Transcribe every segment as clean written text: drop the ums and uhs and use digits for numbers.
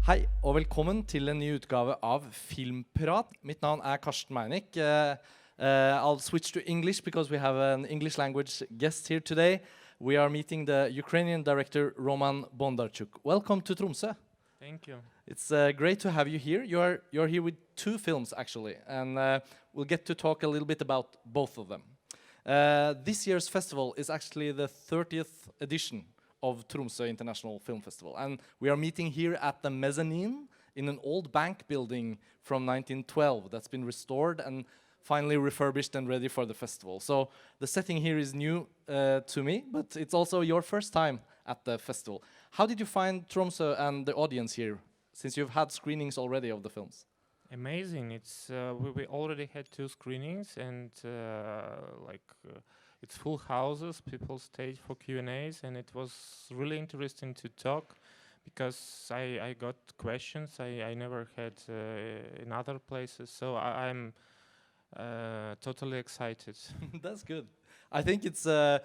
Hei og velkommen til en ny utgave av Filmprat. Mitt navn Karsten Meinich. I'll switch to English because we have an English language guest here today. We are meeting the Ukrainian director Roman Bondarchuk. Welcome to Tromsø. Thank you. It's great to have you here. You're here with two films actually, and we'll get to talk a little bit about both of them. This year's festival is actually the 30th edition of Tromsø International Film Festival, and we are meeting here at the mezzanine in an old bank building from 1912 that's been restored and finally refurbished and ready for the festival. So the setting here is new to me, but it's also your first time at the festival. How did you find Tromsø and the audience here, since you've had screenings already of the films? Amazing. It's we already had 2 screenings, and it's full houses. People stayed for Q&As, and it was really interesting to talk because I got questions I never had in other places. So I'm totally excited. That's good. I think it's a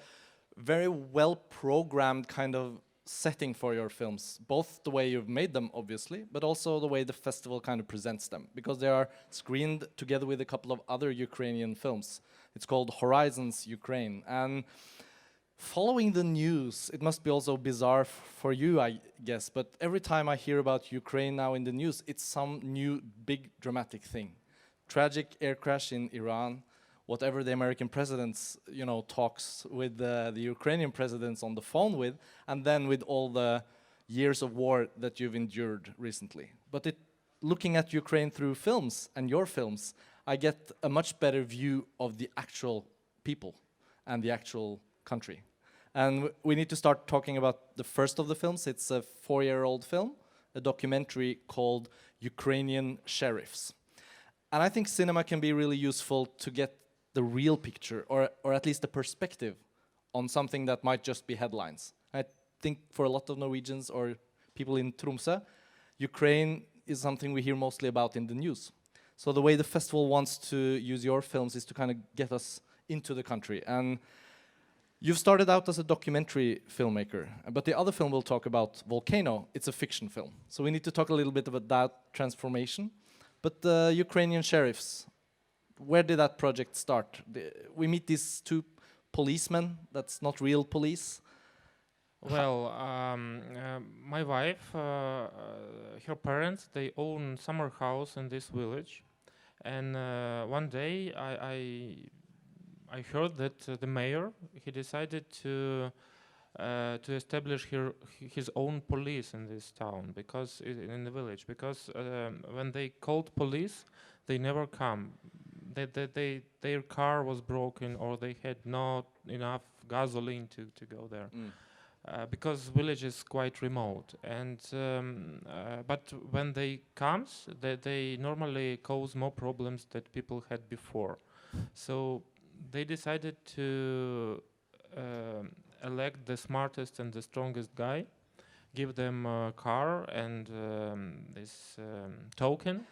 very well programmed kind of setting for your films, both the way you've made them obviously, but also the way the festival kind of presents them, because they are screened together with a couple of other Ukrainian films. It's called Horizons Ukraine, and following the news, it must be also bizarre for you, I guess, but every time I hear about Ukraine now in the news, it's some new big dramatic thing. Tragic air crash in Iran, whatever the American presidents, talks with the Ukrainian presidents on the phone with, and then with all the years of war that you've endured recently. But looking at Ukraine through films and your films, I get a much better view of the actual people and the actual country. And we need to start talking about the first of the films. It's a 4-year-old film, a documentary called Ukrainian Sheriffs. And I think cinema can be really useful to get the real picture, or at least the perspective on something that might just be headlines. I think for a lot of Norwegians or people in Tromsø, Ukraine is something we hear mostly about in the news. So the way the festival wants to use your films is to kind of get us into the country. And you've started out as a documentary filmmaker, but the other film we'll talk about, Volcano, it's a fiction film. So we need to talk a little bit about that transformation. But the Ukrainian Sheriffs, where did that project start? We meet these 2 policemen, that's not real police. Well, my wife, her parents, they own summer house in this village, and one day I heard that the mayor, he decided to establish his own police in this town, because in the village, because when they called police, they never come. Their car was broken, or they had not enough gasoline to go there, because village is quite remote. And but when they comes, they normally cause more problems that people had before. So they decided to elect the smartest and the strongest guy, give them a car and this token,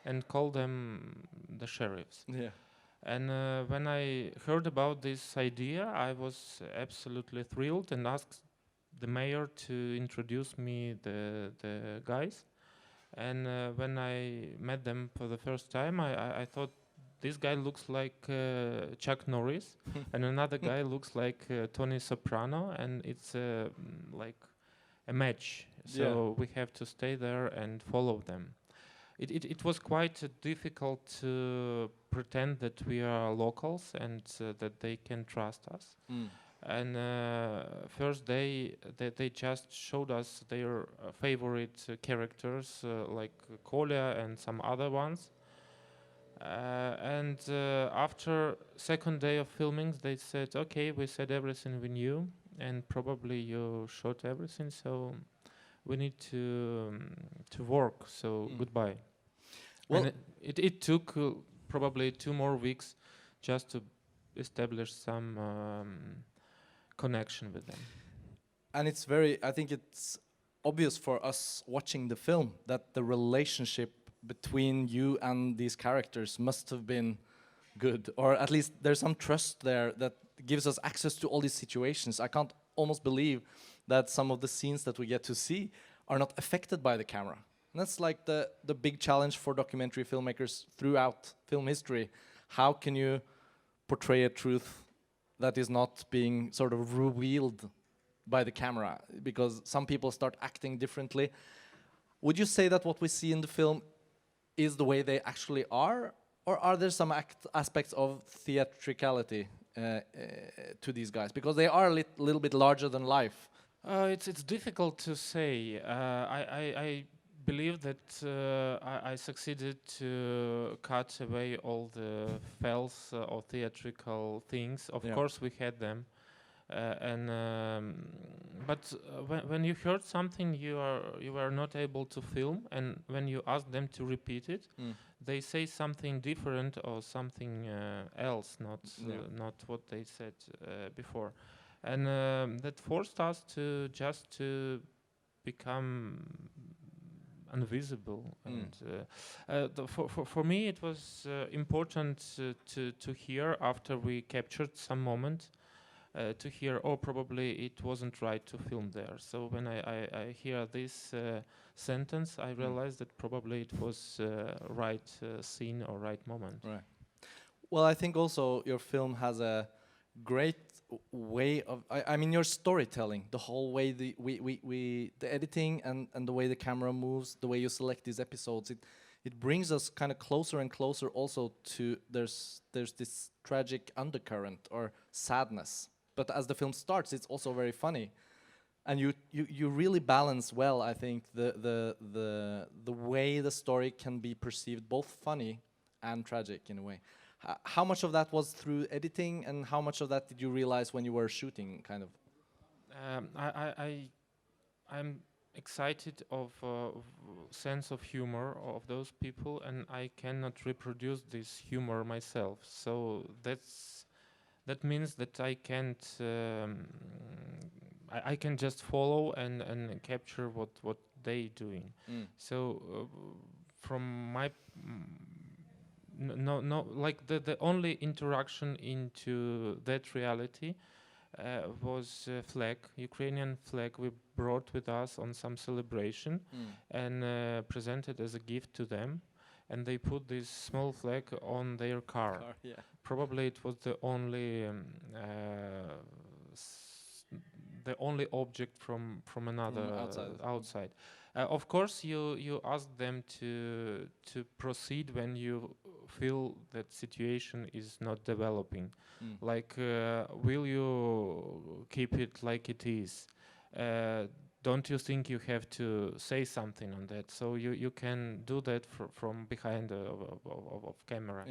and call them the sheriffs. Yeah. And when I heard about this idea, I was absolutely thrilled and asked the mayor to introduce me the guys. And when I met them for the first time, I thought, this guy looks like Chuck Norris, and another guy looks like Tony Soprano, and it's like a match. So we have to stay there and follow them. It was quite difficult to pretend that we are locals and that they can trust us. And first day they just showed us their favorite characters like Kolya and some other ones. And after second day of filming, they said, okay, we said everything we knew, and probably you shot everything, so we need to work, so goodbye. Well, and it took probably 2 more weeks just to establish some connection with them. And I think it's obvious for us watching the film that the relationship between you and these characters must have been good, or at least there's some trust there that gives us access to all these situations. I can't almost believe that some of the scenes that we get to see are not affected by the camera. And that's like the big challenge for documentary filmmakers throughout film history. How can you portray a truth that is not being sort of revealed by the camera? Because some people start acting differently. Would you say that what we see in the film is the way they actually are? Or are there some aspects of theatricality to these guys? Because they are a little bit larger than life. It's difficult to say. I believe that I succeeded to cut away all the false or theatrical things. Of course, we had them, but when you heard something you are not able to film, and when you ask them to repeat it, they say something different or something else, not what they said before, and that forced us to just to become invisible. And for me it was important to hear after we captured some moment, to hear, oh, probably it wasn't right to film there. So when I hear this sentence, I realized that probably it was right scene or right moment. Right. Well, I think also your film has a great way of, I mean, your storytelling, the whole way the editing and the way the camera moves, the way you select these episodes, it brings us kind of closer and closer also to there's this tragic undercurrent or sadness. But as the film starts, it's also very funny, and you really balance well, I think, the way the story can be perceived both funny and tragic in a way. How much of that was through editing, and how much of that did you realize when you were shooting, kind of? I'm excited of sense of humor of those people, and I cannot reproduce this humor myself. So that means that I can't. I can just follow and capture what they doing. So from my no, like the only interaction into that reality was flag, Ukrainian flag we brought with us on some celebration and presented as a gift to them, and they put this small flag on their car. Probably it was the only object from another outside. Of course, you ask them to proceed when you feel that situation is not developing. Like, will you keep it like it is? Don't you think you have to say something on that? So you can do that from behind of camera.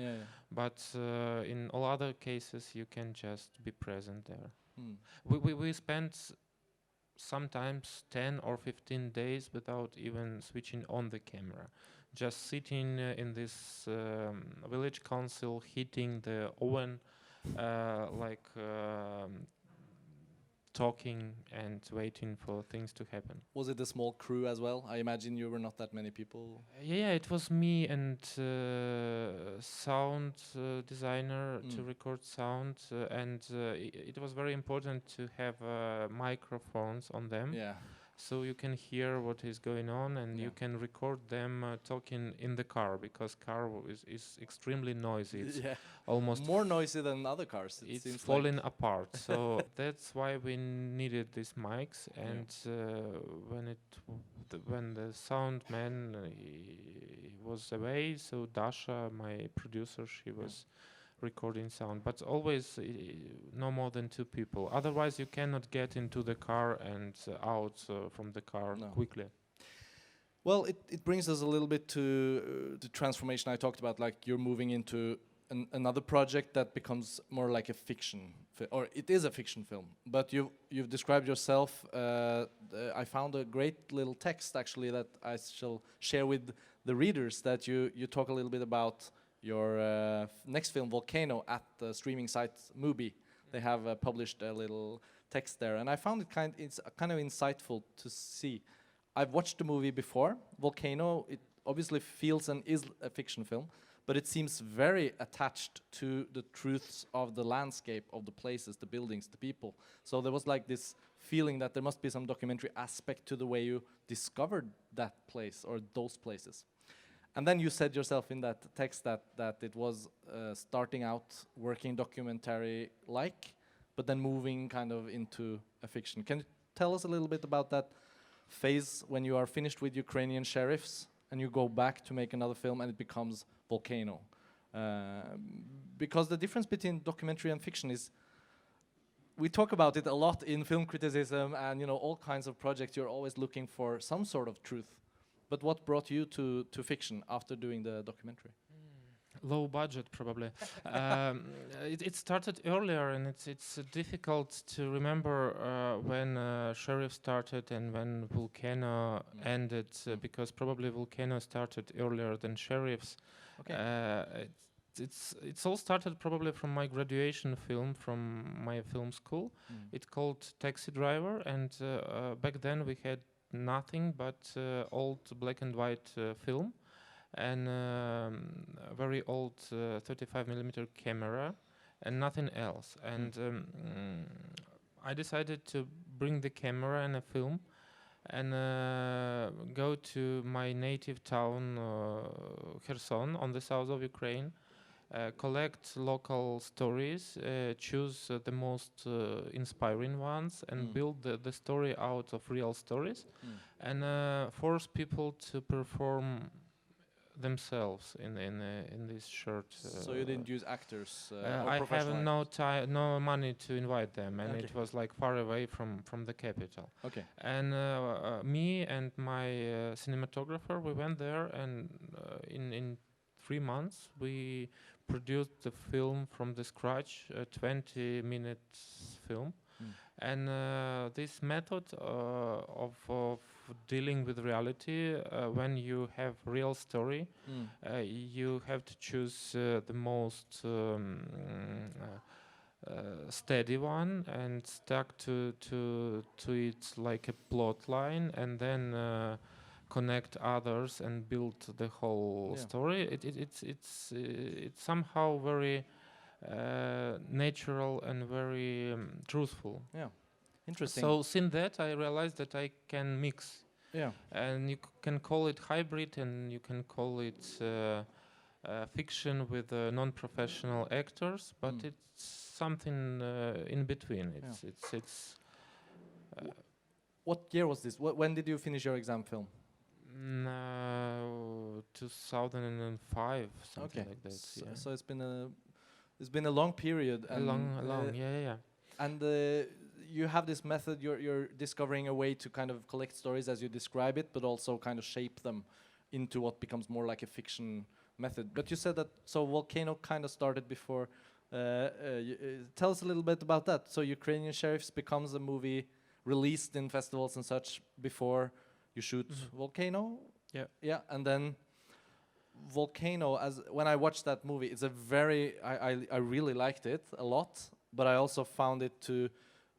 But in all other cases, you can just be present there. We spent sometimes 10 or 15 days without even switching on the camera, just sitting in this village council, heating the oven, talking and waiting for things to happen. Was it a small crew as well? I imagine you were not that many people. Yeah, it was me and sound designer to record sound, and it was very important to have microphones on them. So you can hear what is going on, and you can record them talking in the car, because car is extremely noisy. It's almost more noisy than other cars. It's falling apart. So that's why we needed these mics. And when the sound man he was away, so Dasha, my producer, she was recording sound, but always no more than 2 people. Otherwise, you cannot get into the car and out from the car quickly. Well, it brings us a little bit to the transformation I talked about. Like, you're moving into another project that becomes more like a fiction, or it is a fiction film. But you've described yourself. I found a great little text actually that I shall share with the readers. That you talk a little bit about your next film, Volcano, at the streaming site Mubi. They have published a little text there, and I found it's kind of insightful to see. I've watched the movie before. Volcano, it obviously feels and is a fiction film, but it seems very attached to the truths of the landscape, of the places, the buildings, the people. So there was like this feeling that there must be some documentary aspect to the way you discovered that place or those places. And then you said yourself in that text that it was starting out working documentary-like, but then moving kind of into a fiction. Can you tell us a little bit about that phase when you are finished with Ukrainian Sheriffs and you go back to make another film and it becomes Volcano? Because the difference between documentary and fiction is, we talk about it a lot in film criticism and all kinds of projects. You're always looking for some sort of truth. But what brought you to fiction after doing the documentary? Low budget, probably. It started earlier, and it's difficult to remember when Sheriff started and when Volcano ended, because probably Volcano started earlier than Sheriffs. Okay. It's all started probably from my graduation film from my film school. It's called Taxi Driver, and back then we had nothing but old black and white film and a very old 35mm camera and nothing else. And I decided to bring the camera and a film and go to my native town, Kherson, on the south of Ukraine, collect local stories, choose the most inspiring ones, and build the story out of real stories, and force people to perform themselves in this short. So you didn't use actors? I have no money to invite them, and it was like far away from the capital. Okay. And me and my cinematographer, we went there, and in 3 months we produced the film from the scratch, a 20-minute film. And this method of dealing with reality, when you have real story, you have to choose the most steady one and stuck to it like a plot line, and then connect others and build the whole story. It's somehow very natural and very truthful. Yeah, interesting. So since that, I realized that I can mix. Yeah. And you can call it hybrid, and you can call it fiction with non-professional actors, but it's something in between. It's. What year was this? When did you finish your exam film? 2005, something like that. So it's been a long period. A long, yeah. And you have this method. You're discovering a way to kind of collect stories as you describe it, but also kind of shape them into what becomes more like a fiction method. But you said that Volcano kind of started before. Tell us a little bit about that. So Ukrainian Sheriffs becomes a movie released in festivals and such before you shoot Volcano. Yeah, and then Volcano, as when I watched that movie, it's a very I really liked it a lot, but I also found it to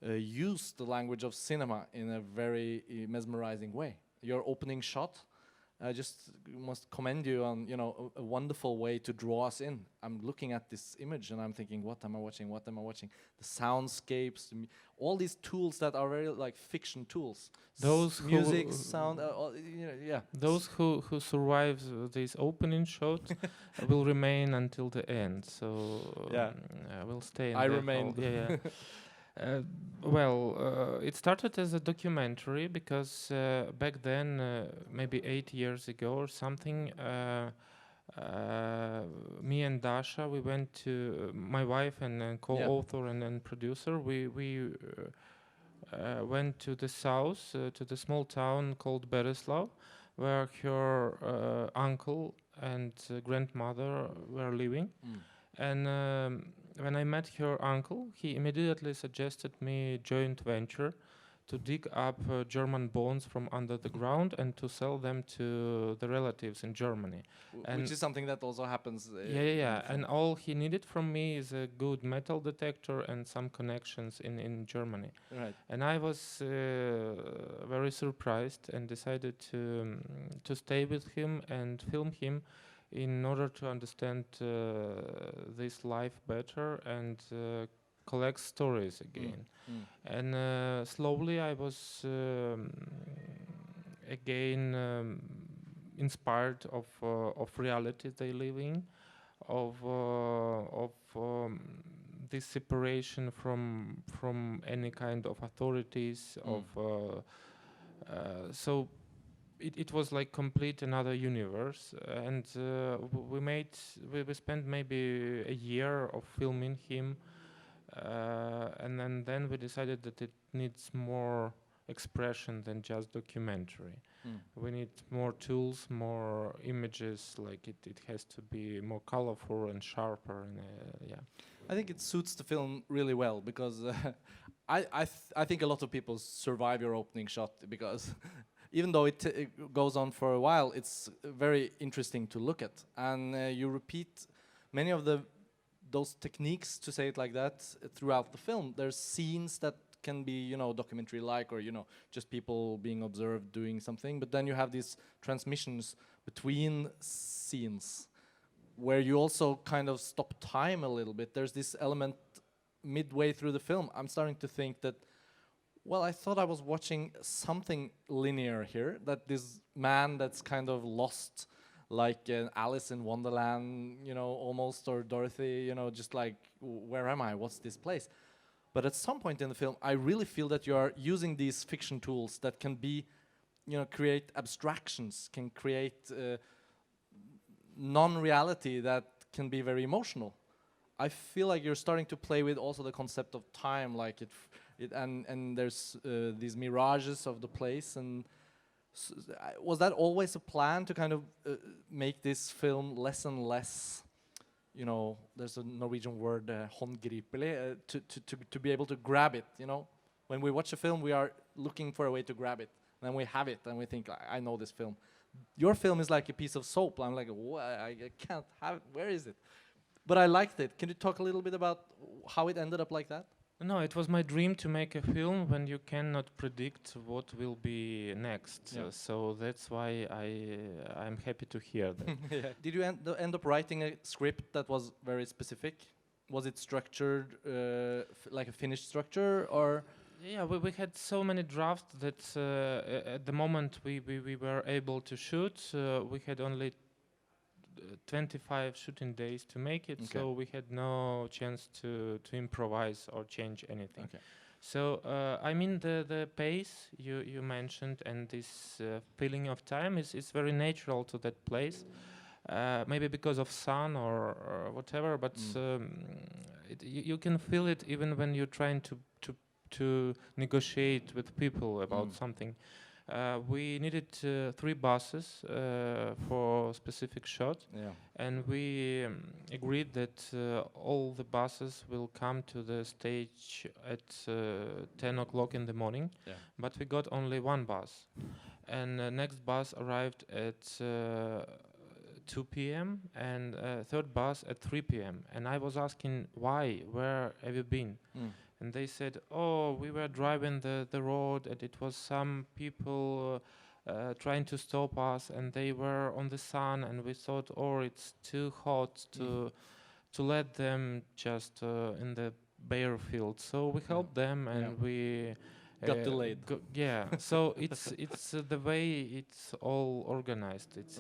use the language of cinema in a very mesmerizing way. Your opening shot, I just must commend you on a wonderful way to draw us in. I'm looking at this image and I'm thinking, what am I watching? What am I watching? The soundscapes, all these tools that are very like fiction tools. Those music, sound, yeah. Those who survive this opening shot will remain until the end. So will stay. I remained. Yeah. It started as a documentary because back then, maybe 8 years ago or something, me and Dasha, we went to my wife and co-author and producer. We went to the south, to the small town called Bereslav, where her uncle and grandmother were living. And when I met her uncle, he immediately suggested me a joint venture to dig up German bonds from under the ground and to sell them to the relatives in Germany. Which is something that also happens. And all he needed from me is a good metal detector and some connections in Germany. Right. And I was very surprised and decided to stay with him and film him in order to understand this life better and collect stories again. And slowly I was again inspired of reality they live in, of this separation from any kind of authorities so it was like complete another universe, and we spent maybe a year of filming him, and then we decided that it needs more expression than just documentary. We need more tools, more images, like it has to be more colorful and sharper, and yeah. I think it suits the film really well because I think a lot of people survive your opening shot because even though it goes on for a while, it's very interesting to look at, and you repeat many of those techniques, to say it like that, throughout the film. There's scenes that can be, you know, documentary-like, or, you know, just people being observed doing something, but then you have these transmissions between scenes where you also kind of stop time a little bit. There's this element midway through the film. I'm starting to think that, well, I thought I was watching something linear here, that this man that's kind of lost, like Alice in Wonderland, you know, almost, or Dorothy, you know, just like, where am I? What's this place? But at some point in the film, I really feel that you are using these fiction tools that can be, you know, create abstractions, can create non-reality that can be very emotional. I feel like you're starting to play with also the concept of time, like and there's these mirages of the place. And was that always a plan to kind of make this film less and less, you know, there's a Norwegian word, håndgripelig, to be able to grab it, you know? When we watch a film, we are looking for a way to grab it. Then we have it, and we think, I know this film. Your film is like a piece of soap. I'm like, I can't have it. Where is it? But I liked it. Can you talk a little bit about how it ended up like that? No, it was my dream to make a film when you cannot predict what will be next. Yeah. So that's why I'm happy to hear that. Yeah. Did you end up writing a script that was very specific? Was it structured like a finished structure, or? Yeah, we had so many drafts that at the moment we were able to shoot, we had only 25 shooting days to make it, so we had no chance to improvise or change anything. Okay. So I mean the pace you mentioned and this feeling of time is very natural to that place. Maybe because of sun or whatever, but you can feel it even when you're trying to negotiate with people about something. We needed 3 buses for specific shot, and we agreed that all the buses will come to the stage at 10 o'clock in the morning, but we got only 1 bus, and the next bus arrived at 2 p.m. and third bus at 3 p.m. and I was asking why, where have you been? And they said, oh, we were driving the road and it was some people trying to stop us, and they were on the sun, and we thought, oh, it's too hot to let them just in the bare field. So we helped them, and we got delayed. So it's the way it's all organized. It's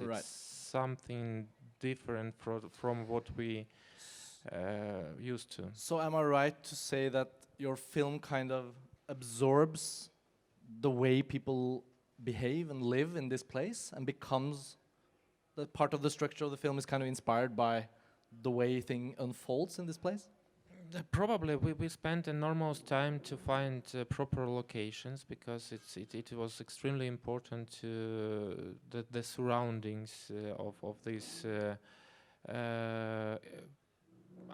something different from what we used to. So am I right to say that your film kind of absorbs the way people behave and live in this place, and becomes that part of the structure of the film is kind of inspired by the way thing unfolds in this place? Probably we spent enormous time to find proper locations, because it was extremely important to the surroundings of this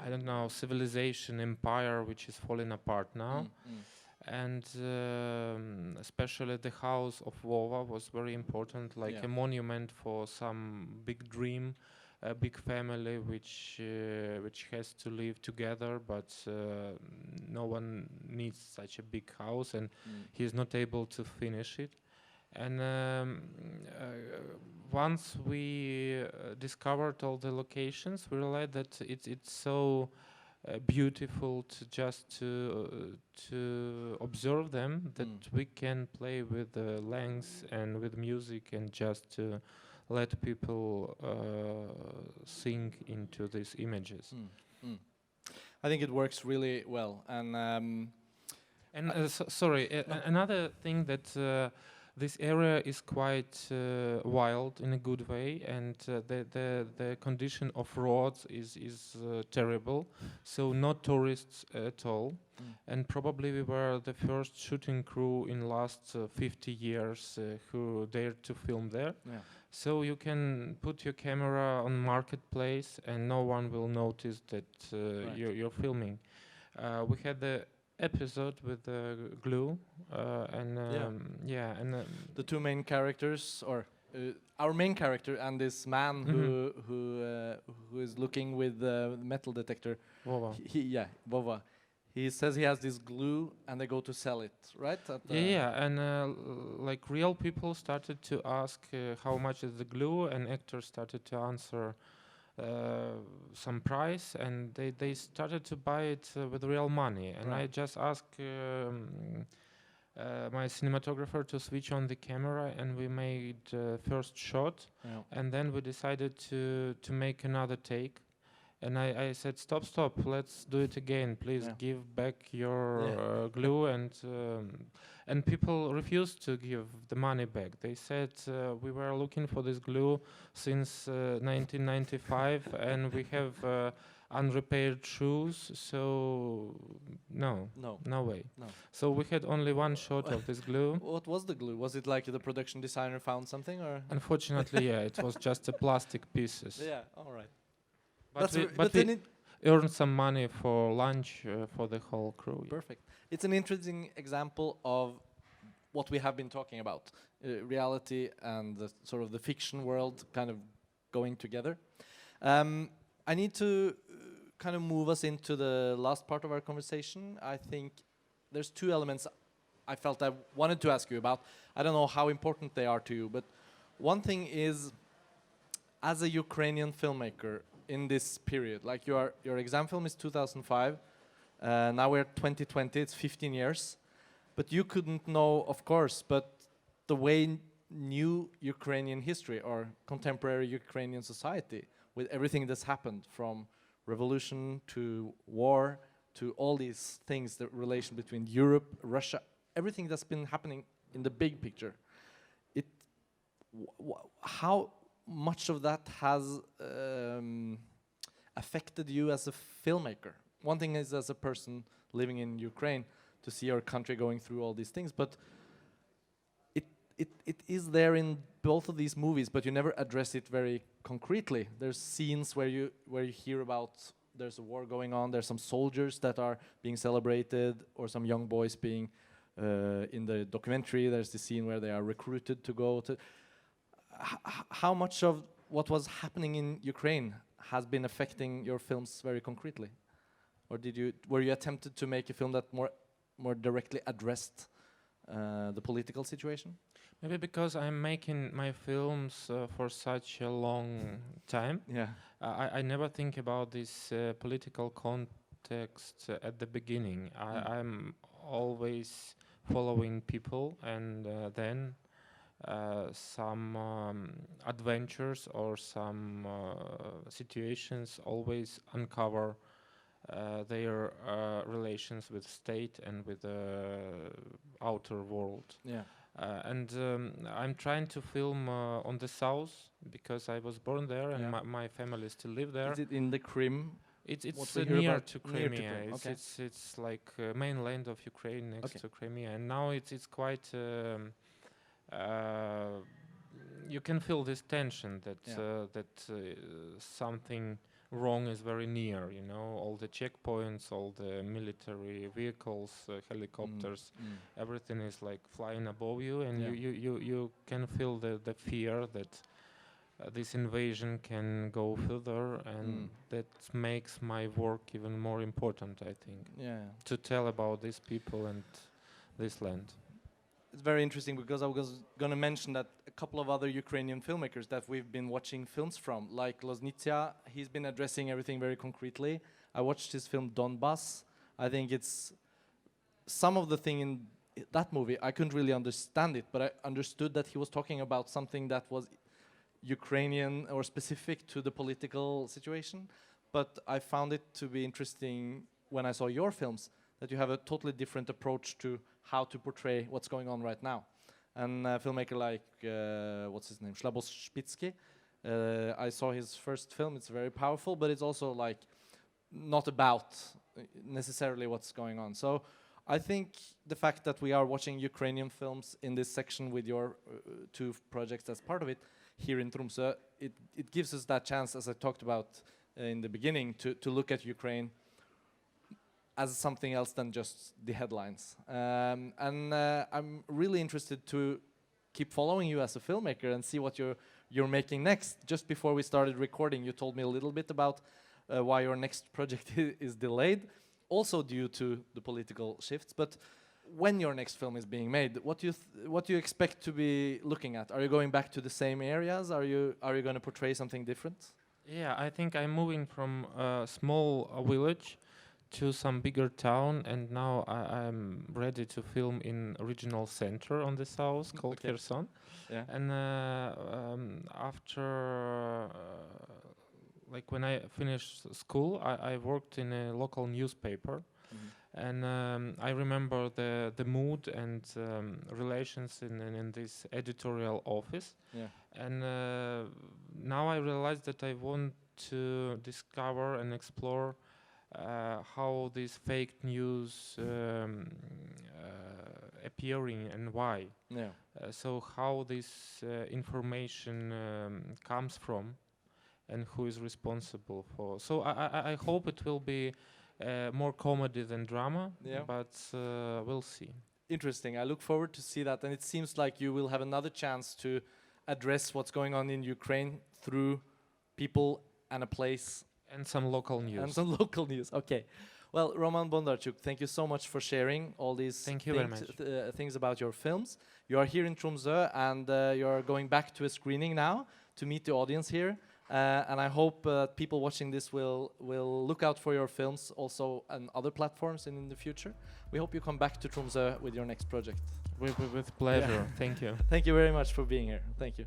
I don't know, civilization, empire, which is falling apart now. And especially the house of Vova was very important, like a monument for some big dream, a big family which has to live together, but no one needs such a big house, and he's not able to finish it. And once we discovered all the locations, we realized that it's so beautiful to just to observe them, that we can play with the length and with music and just to let people sink into these images. I think it works really well, and another thing that this area is quite wild in a good way, and the condition of roads is terrible, so not tourists at all. And probably we were the first shooting crew in last 50 years who dared to film there. So you can put your camera on marketplace and no one will notice that you're filming. We had the episode with glue and the two main characters, or our main character and this man who is looking with the metal detector. Vova. Vova. He says he has this glue and they go to sell it, right? And like real people started to ask how much is the glue, and actors started to answer some price, and they started to buy it with real money. And I just asked my cinematographer to switch on the camera, and we made first shot, and then we decided to make another take. And I said, stop, let's do it again. Please give back your glue. And people refused to give the money back. They said, we were looking for this glue since 1995, and we have unrepaired shoes, so no way. No. So we had only one shot of this glue. What was the glue? Was it like the production designer found something, or? Unfortunately, it was just a plastic pieces. Yeah, all right. But we earned some money for lunch for the whole crew. Perfect. It's an interesting example of what we have been talking about, reality and the sort of the fiction world kind of going together. I need to kind of move us into the last part of our conversation. I think there's two elements I felt I wanted to ask you about. I don't know how important they are to you, but one thing is, as a Ukrainian filmmaker, in this period, like your exam film is 2005, now we're 2020, it's 15 years, but you couldn't know, of course, but the way new Ukrainian history or contemporary Ukrainian society, with everything that's happened from revolution to war to all these things, the relation between Europe, Russia, everything that's been happening in the big picture, how much of that has affected you as a filmmaker? One thing is as a person living in Ukraine to see our country going through all these things, but it is there in both of these movies, but you never address it very concretely. There's scenes where you hear about there's a war going on, there's some soldiers that are being celebrated, or some young boys being in the documentary. There's the scene where they are recruited to go to. How much of what was happening in Ukraine has been affecting your films very concretely, or were you attempted to make a film that more directly addressed the political situation? Maybe because I'm making my films for such a long time. I never think about this political context at the beginning. I'm always following people, and then some adventures or some situations always uncover their relations with state and with the outer world. And I'm trying to film on the south because I was born there, and my family still live there. Is it in the Crimea? It's near to Crimea. Okay. It's like mainland of Ukraine next to Crimea, and now it's quite. You can feel this tension that something wrong is very near. You know, all the checkpoints, all the military vehicles, helicopters, everything is like flying above you, and you can feel the fear that this invasion can go further, and that makes my work even more important, I think. To tell about these people and this land. It's very interesting because I was going to mention that a couple of other Ukrainian filmmakers that we've been watching films from, like Loznitsa, he's been addressing everything very concretely. I watched his film Donbass. I think it's some of the thing in that movie, I couldn't really understand it, but I understood that he was talking about something that was Ukrainian or specific to the political situation. But I found it to be interesting when I saw your films, that you have a totally different approach to how to portray what's going on right now. And a filmmaker like, what's his name, Slavoj Špitsky, I saw his first film, it's very powerful, but it's also like not about necessarily what's going on. So I think the fact that we are watching Ukrainian films in this section with your two projects as part of it here in Tromsø, it gives us that chance, as I talked about in the beginning, to look at Ukraine as something else than just the headlines. I'm really interested to keep following you as a filmmaker and see what you're making next. Just before we started recording, you told me a little bit about why your next project is delayed, also due to the political shifts. But when your next film is being made, what do you expect to be looking at? Are you going back to the same areas? Are you going to portray something different? Yeah, I think I'm moving from a small village to some bigger town, and now I'm ready to film in regional center on the south called Kherson. Yeah. And after, like when I finished school, I worked in a local newspaper. And I remember the mood and relations in this editorial office. Yeah. And now I realize that I want to discover and explore how this fake news appearing and why. Yeah. So how this information comes from and who is responsible for. So I hope it will be more comedy than drama, but we'll see. Interesting. I look forward to see that, and it seems like you will have another chance to address what's going on in Ukraine through people and a place. And some local news. And some local news. Okay. Well, Roman Bondarchuk, thank you so much for sharing all these things about your films. You are here in Tromsø, and you are going back to a screening now to meet the audience here. And I hope people watching this will look out for your films also on other platforms in the future. We hope you come back to Tromsø with your next project. With pleasure. Yeah. Thank you. Thank you very much for being here. Thank you.